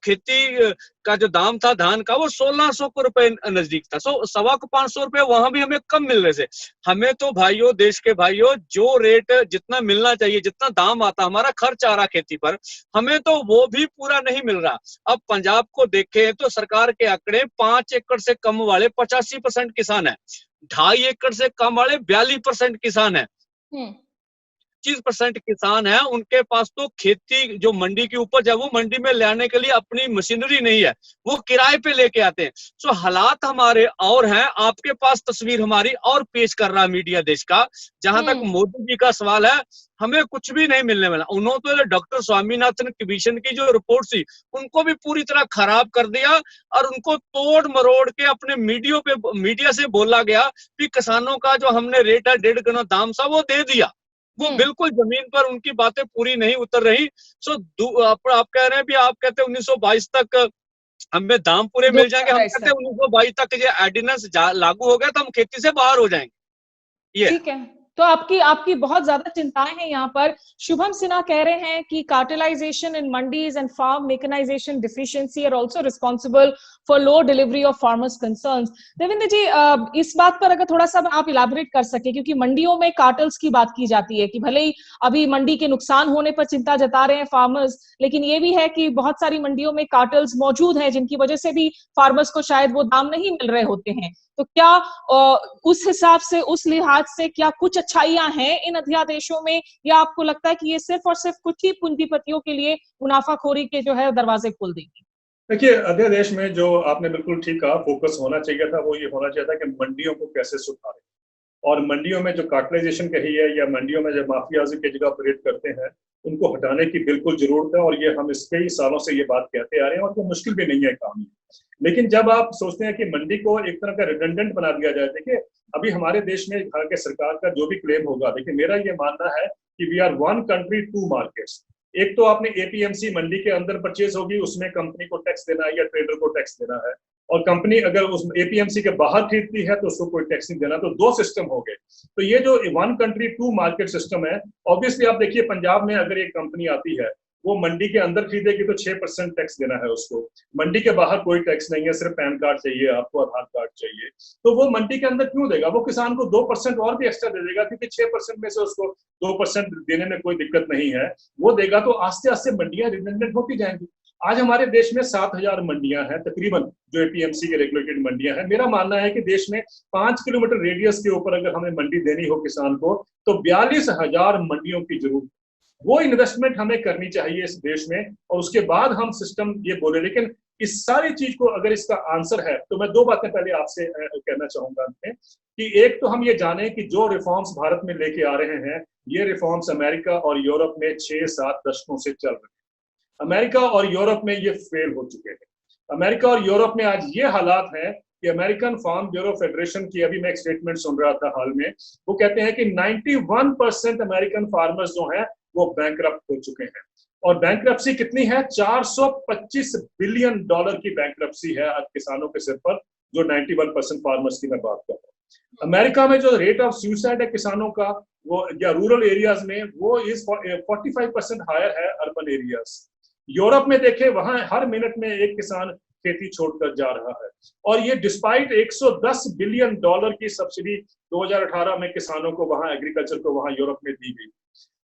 खेती का जो दाम था धान का वो 1600 रुपए नजदीक था। 125 रुपए वहां भी हमें कम मिल रहे थे। हमें तो भाइयों, देश के भाइयों, जो रेट जितना मिलना चाहिए, जितना दाम आता, हमारा खर्च आ रहा खेती पर, हमें तो वो भी पूरा नहीं मिल रहा। अब पंजाब को देखें तो सरकार के आंकड़े 5 एकड़ से कम वाले 85% किसान है, 2.5 एकड़ से कम वाले 42% किसान है, 25% किसान है। उनके पास तो खेती जो मंडी की उपज है वो मंडी में ले आने के लिए अपनी मशीनरी नहीं है, वो किराए पे लेके आते हैं। सो हालात हमारे और हैं। आपके पास तस्वीर हमारी और पेश कर रहा मीडिया देश का। जहां तक मोदी जी का सवाल है, हमें कुछ भी नहीं मिलने वाला। उन्होंने तो डॉक्टर स्वामीनाथन कमीशन की जो रिपोर्ट थी उनको भी पूरी तरह खराब कर दिया और उनको तोड़ मरोड़ के अपने मीडिया से बोला गया कि किसानों का जो हमने रेट है 1.5 गुना दाम सा वो दे दिया। वो बिल्कुल जमीन पर उनकी बातें पूरी नहीं उतर रही। सो आप कह रहे हैं भी, आप कहते हैं 1922 तक हमें दाम पूरे मिल जाएंगे, हम कहते हैं 1922 तक ये ऑर्डिनेंस लागू हो गया तो हम खेती से बाहर हो जाएंगे। ये ठीक है, तो आपकी बहुत ज्यादा चिंताएं हैं यहाँ पर। शुभम सिन्हा कह रहे हैं कि cartelization in mandis and farm mechanization deficiency are also responsible for low delivery of farmers concerns. Devendra ji, इस बात पर अगर थोड़ा सा आप इलाबोरेट कर सके, क्योंकि मंडियों में कार्टल्स की बात की जाती है कि भले ही अभी मंडी के नुकसान होने पर चिंता जता रहे हैं फार्मर्स, लेकिन ये भी है कि बहुत सारी मंडियों में कार्टल्स मौजूद हैं जिनकी वजह से भी फार्मर्स को शायद वो दाम नहीं मिल रहे होते हैं। तो क्या उस हिसाब से, उस लिहाज से क्या कुछ अच्छाइयां हैं इन अध्यादेशों में, या आपको लगता है कि ये सिर्फ और सिर्फ कुछ ही पूंजीपतियों के लिए मुनाफाखोरी के जो है दरवाजे खोल देंगे? देखिए, अध्यादेश में जो आपने बिल्कुल ठीक कहा, फोकस होना चाहिए था, वो ये होना चाहिए था कि मंडियों को कैसे सुधारें, और मंडियों में जो कार्टलाइजेशन कही है या मंडियों में जो माफियाजी की जगह ऑपरेट करते हैं उनको हटाने की बिल्कुल जरूरत है। और ये हम इस कई सालों से ये बात कहते आ रहे हैं और ये मुश्किल भी नहीं है काम। लेकिन जब आप सोचते हैं कि मंडी को एक तरह का रिडंडेंट बना दिया जाए, देखिए अभी हमारे देश में के सरकार का जो भी क्लेम होगा, देखिए मेरा ये मानना है कि we are one country two markets. एक तो आपने एपीएमसी मंडी के अंदर परचेज होगी, उसमें कंपनी को टैक्स देना है या ट्रेडर को टैक्स देना है, और कंपनी अगर उस एपीएमसी के बाहर खरीदती है तो उसको कोई टैक्स नहीं देना। तो दो सिस्टम हो गए। तो ये जो one country two market system है, ऑब्वियसली आप देखिए पंजाब में अगर एक कंपनी आती है वो मंडी के अंदर खरीदेगी तो 6% टैक्स देना है उसको। मंडी के बाहर कोई टैक्स नहीं है, सिर्फ पैन कार्ड चाहिए आपको, आधार कार्ड चाहिए। तो वो मंडी के अंदर क्यों देगा? वो किसान को 2% और भी एक्स्ट्रा दे देगा, क्योंकि 6% में से उसको 2% देने में कोई दिक्कत नहीं है, वो देगा। तो आस्ते आस्ते मंडियां रिडंडेंट होती जाएंगी। आज हमारे देश में 7,000 मंडियां हैं तकरीबन, जो एपीएमसी के रेगुलेटेड मंडियां हैं। मेरा मानना है कि देश में 5 किलोमीटर रेडियस के ऊपर अगर हमें मंडी देनी हो किसान को तो 42,000 मंडियों की जरूरत। वो इन्वेस्टमेंट हमें करनी चाहिए इस देश में, और उसके बाद हम सिस्टम ये बोले। लेकिन इस सारी चीज को अगर इसका आंसर है तो मैं दो बातें पहले आपसे कहना चाहूंगा कि एक तो हम ये जाने कि जो रिफॉर्म्स भारत में लेके आ रहे हैं, ये रिफॉर्म्स अमेरिका और यूरोप में 6-7 दशकों से चल रहे हैं। अमेरिका और यूरोप में ये फेल हो चुके हैं। अमेरिका और यूरोप में आज ये हालात हैं कि अमेरिकन फार्म ब्यूरो फेडरेशन की, अभी मैं एक स्टेटमेंट सुन रहा था हाल में, वो कहते हैं कि 91% अमेरिकन फार्मर्स जो हैं वो बैंकरप्ट हो चुके हैं। और बैंकरप्सी कितनी है? $425 बिलियन की बैंकरप्सी है आज किसानों के सिर पर, जो 91% फार्मर्स की मैं बात कर रहा हूँ। अमेरिका में जो रेट ऑफ सुसाइड है किसानों का, वो या रूरल एरियाज में, वो इस 45% हायर है अर्बन एरियाज। यूरोप में देखें, वहां हर मिनट में एक किसान खेती छोड़कर जा रहा है, और ये डिस्पाइट $110 बिलियन की सब्सिडी 2018 में किसानों को, वहां एग्रीकल्चर को वहां यूरोप में दी गई।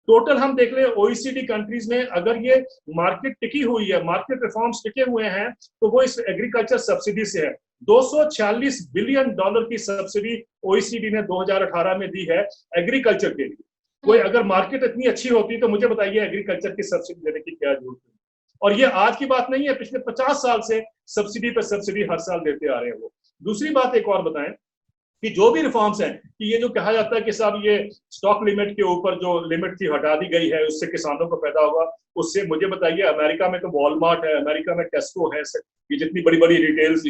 टोटल हम देख ले ओईसीडी कंट्रीज में, अगर ये मार्केट टिकी हुई है, मार्केट रिफॉर्म्स टिके हुए हैं, तो वो इस एग्रीकल्चर सब्सिडी से है। $246 बिलियन की सब्सिडी ओईसीडी ने 2018 में दी है एग्रीकल्चर के लिए। कोई अगर मार्केट इतनी अच्छी होती तो मुझे बताइए एग्रीकल्चर की सब्सिडी देने की क्या जरूरत है? और ये आज की बात नहीं है, पिछले 50 साल से सब्सिडी पर सब्सिडी हर साल देते आ रहे हैं वो। दूसरी बात एक और बताएं कि जो भी रिफॉर्म्स हैं, कि ये जो कहा जाता है कि साहब ये स्टॉक लिमिट के ऊपर जो लिमिट थी हटा दी गई है, उससे किसानों को पैदा होगा, उससे मुझे बताइए, अमेरिका में तो वॉलमार्ट है, अमेरिका में टेस्को है, ये जितनी बड़ी बड़ी रिटेल्स,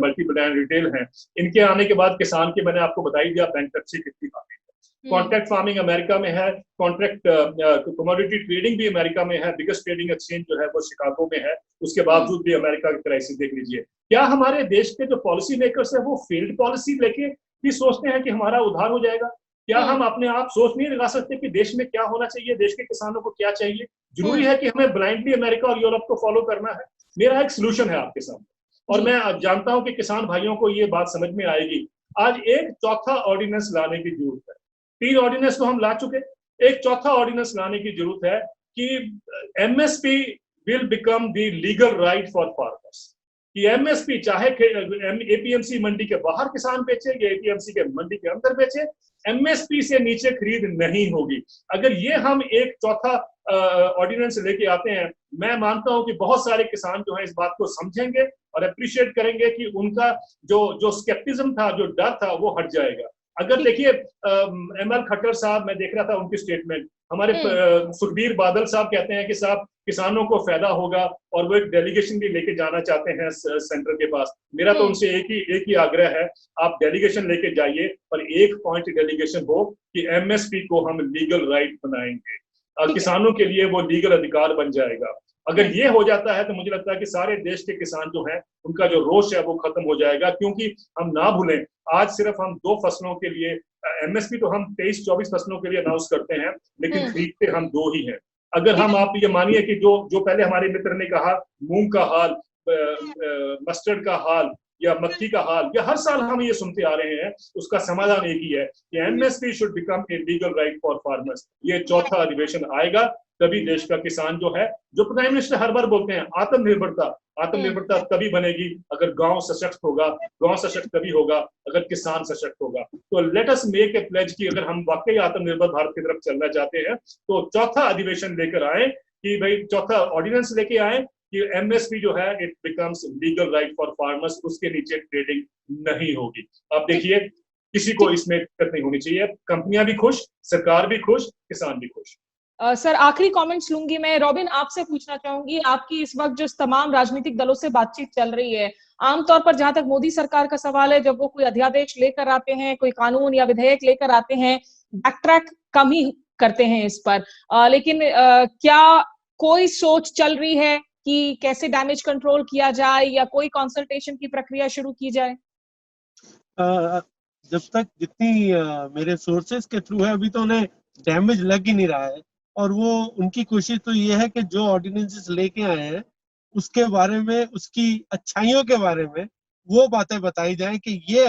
मल्टी ब्रांड रिटेल हैं, इनके आने के बाद किसान की, मैंने आपको बताई दिया बैंकरप्सी कितनी आ गई है। कॉन्ट्रैक्ट फार्मिंग अमेरिका में है, कॉन्ट्रैक्ट कमोडिटी ट्रेडिंग भी अमेरिका में है, बिगेस्ट ट्रेडिंग एक्सचेंज जो है वो शिकागो में है, उसके बावजूद भी अमेरिका की क्राइसिस देख लीजिए। क्या हमारे देश के जो पॉलिसी मेकर्स है वो फील्ड पॉलिसी लेके भी सोचते हैं कि हमारा उद्धार हो जाएगा? क्या हम अपने आप सोच नहीं लगा सकते कि देश में क्या होना चाहिए, देश के किसानों को क्या चाहिए? जरूरी है कि हमें ब्लाइंडली अमेरिका और यूरोप को फॉलो करना है? मेरा एक सोल्यूशन है आपके सामने, और मैं जानता हूं कि किसान भाइयों को ये बात समझ में आएगी। आज एक चौथा ऑर्डिनेंस लाने की जरूरत है। 3 ऑर्डिनेंस तो हम ला चुके, एक चौथा ऑर्डिनेंस लाने की जरूरत है कि MSP will become the legal right for farmers. कि एमएसपी चाहे एपीएमसी मंडी के बाहर किसान बेचे या एपीएमसी के मंडी के अंदर बेचे, एमएसपी से नीचे खरीद नहीं होगी। अगर ये हम एक चौथा ऑर्डिनेंस लेके आते हैं, मैं मानता हूं कि बहुत सारे किसान जो है इस बात को समझेंगे और अप्रिशिएट करेंगे कि उनका जो स्केप्टिज्म था, जो डर था, वो हट जाएगा। अगर देखिए एमएल खट्टर साहब, मैं देख रहा था उनकी स्टेटमेंट, हमारे सुखबीर बादल साहब कहते हैं कि साहब किसानों को फायदा होगा और वो एक डेलीगेशन भी लेके जाना चाहते हैं सेंटर के पास। मेरा तो उनसे एक ही आग्रह है, आप डेलीगेशन लेके जाइए, पर एक पॉइंट डेलीगेशन हो कि एमएसपी को हम लीगल राइट बनाएंगे, किसानों के लिए वो लीगल अधिकार बन जाएगा। अगर ये हो जाता है तो मुझे लगता है कि सारे देश के किसान जो हैं उनका जो रोष है वो खत्म हो जाएगा। क्योंकि हम ना भूलें, आज सिर्फ हम 2 फसलों के लिए एमएसपी तो हम 23-24 फसलों के लिए अनाउंस करते हैं, लेकिन खरीदते हम 2 ही हैं। अगर हम, आप ये मानिए कि जो पहले हमारे मित्र ने कहा मूंग का हाल, मस्टर्ड का हाल या मक्की का हाल, या हर साल हम ये सुनते आ रहे हैं, उसका समाधान एक ही है कि MSP should become a legal right for farmers. ये चौथा अधिवेशन आएगा, तभी देश का किसान जो है, जो प्राइम मिनिस्टर हर बार बोलते हैं, आत्मनिर्भरता तभी बनेगी अगर गांव सशक्त होगा, गांव सशक्त तभी होगा अगर किसान सशक्त होगा। तो let us make a pledge कि अगर हम वाकई आत्मनिर्भर भारत की तरफ चलना चाहते हैं तो चौथा अधिवेशन लेकर आए, कि भाई चौथा ऑर्डिनेंस लेके आए कि एमएसपी जो है it becomes legal right for farmers, उसके नीचे ट्रेडिंग नहीं होगी। आप देखिए, किसी को इसमें दिक्कत नहीं होनी चाहिए, कंपनियां भी खुश, सरकार भी खुश, किसान भी खुश। सर आखिरी कमेंट्स लूंगी मैं। रॉबिन, आपसे पूछना चाहूंगी, आपकी इस वक्त जो तमाम राजनीतिक दलों से बातचीत चल रही है, आमतौर पर जहां तक मोदी सरकार का सवाल है, जब वो कोई अध्यादेश लेकर आते हैं, कोई कानून या विधेयक लेकर आते हैं, बैकट्रैक कम ही करते हैं इस पर, लेकिन क्या कोई सोच चल रही है कि कैसे डैमेज कंट्रोल किया जाए या कोई कंसल्टेशन की प्रक्रिया शुरू की जाए? जब तक जितनी मेरे सोर्सेज के थ्रू है, अभी तो उन्हें डैमेज लग ही नहीं रहा है। और वो उनकी कोशिश तो ये है कि जो ऑर्डिनेंसेस लेके आए हैं उसके बारे में, उसकी अच्छाइयों के बारे में वो बातें बताई जाएं कि ये